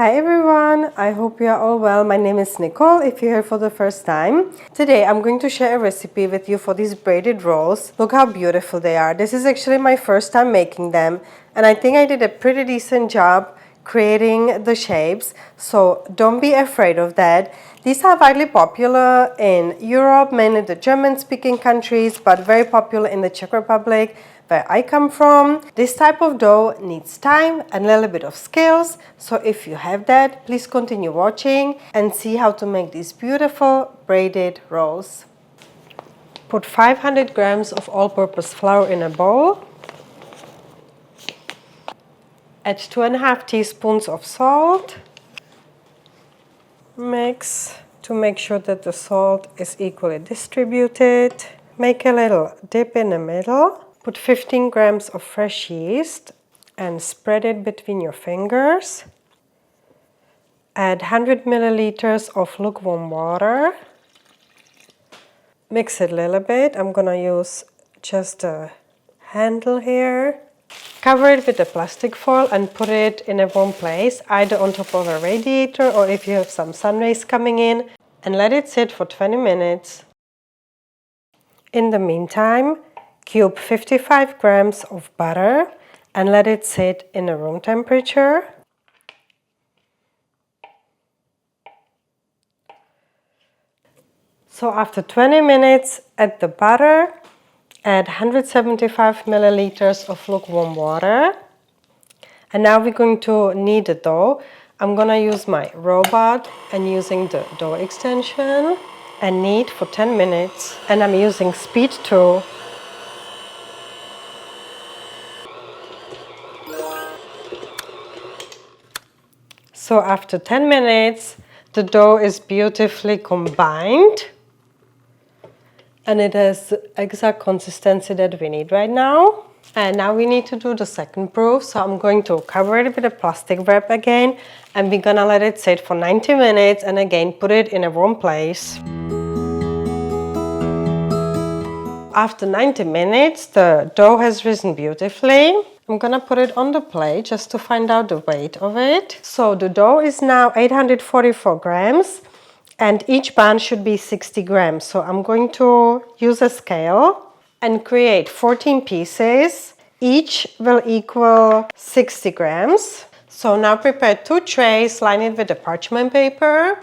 Hi everyone, I hope you are all well. My name is Nicole if you're here for the first time. Today I'm going to share a recipe with you for these braided rolls. Look how beautiful they are. This is actually my first time making them and I think I did a pretty decent job creating the shapes, so don't be afraid of that. These are widely popular in Europe, mainly the German-speaking countries, but very popular in the Czech Republic, where I come from. This type of dough needs time and a little bit of skills, so if you have that, please continue watching and see how to make these beautiful braided rolls. Put 500 grams of all-purpose flour in a bowl. Add 2.5 teaspoons of salt. Mix to make sure that the salt is equally distributed. Make a little dip in the middle. Put 15 grams of fresh yeast and spread it between your fingers. Add 100 milliliters of lukewarm water. Mix it a little bit. I'm gonna use just a handle here. Cover it with a plastic foil and put it in a warm place, either on top of a radiator or if you have some sun rays coming in, and let it sit for 20 minutes. In the meantime, cube 55 grams of butter and let it sit in a room temperature. So after 20 minutes, add the butter. Add 175 milliliters of lukewarm water. And now we're going to knead the dough. I'm going to use my robot and using the dough extension and knead for 10 minutes. And I'm using speed 2. So after 10 minutes, the dough is beautifully combined. And it has the exact consistency that we need right now. And now we need to do the second proof. So I'm going to cover it with a plastic wrap again. And we're gonna let it sit for 90 minutes and again put it in a warm place. After 90 minutes, the dough has risen beautifully. I'm gonna put it on the plate just to find out the weight of it. So the dough is now 844 grams. And each bun should be 60 grams. So I'm going to use a scale and create 14 pieces. Each will equal 60 grams. So now prepare 2 trays, line it with the parchment paper.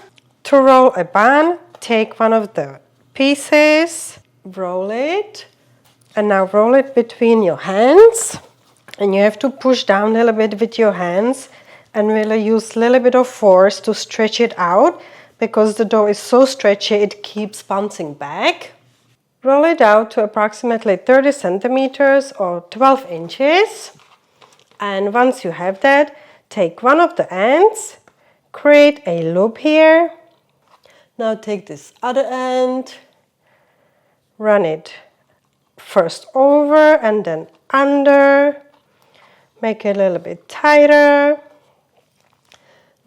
To roll a bun, take one of the pieces, roll it, and now roll it between your hands. And you have to push down a little bit with your hands and really use a little bit of force to stretch it out. Because the dough is so stretchy, it keeps bouncing back. Roll it out to approximately 30 centimeters or 12 inches. And once you have that, take one of the ends, create a loop here. Now take this other end, run it first over and then under. Make it a little bit tighter.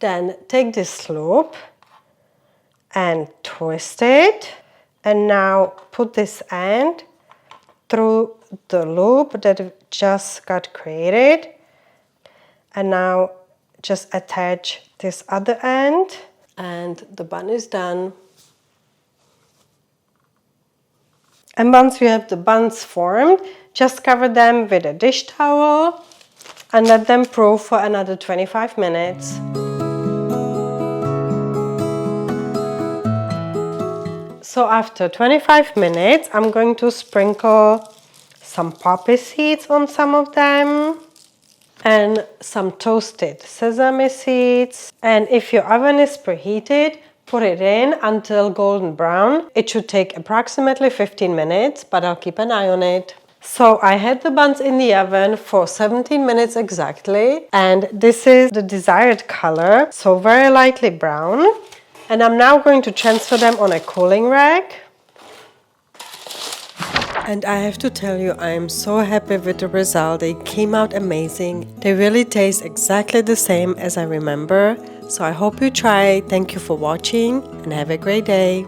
Then take this loop and twist it, and now put this end through the loop that just got created, and now just attach this other end and the bun is done. And once you have the buns formed, just cover them with a dish towel and let them proof for another 25 minutes. So after 25 minutes, I'm going to sprinkle some poppy seeds on some of them and some toasted sesame seeds. And if your oven is preheated, put it in until golden brown. It should take approximately 15 minutes, but I'll keep an eye on it. So I had the buns in the oven for 17 minutes exactly, and this is the desired color, so very lightly brown. And I'm now going to transfer them on a cooling rack. And I have to tell you, I am so happy with the result. They came out amazing. They really taste exactly the same as I remember. So I hope you try. Thank you for watching and have a great day.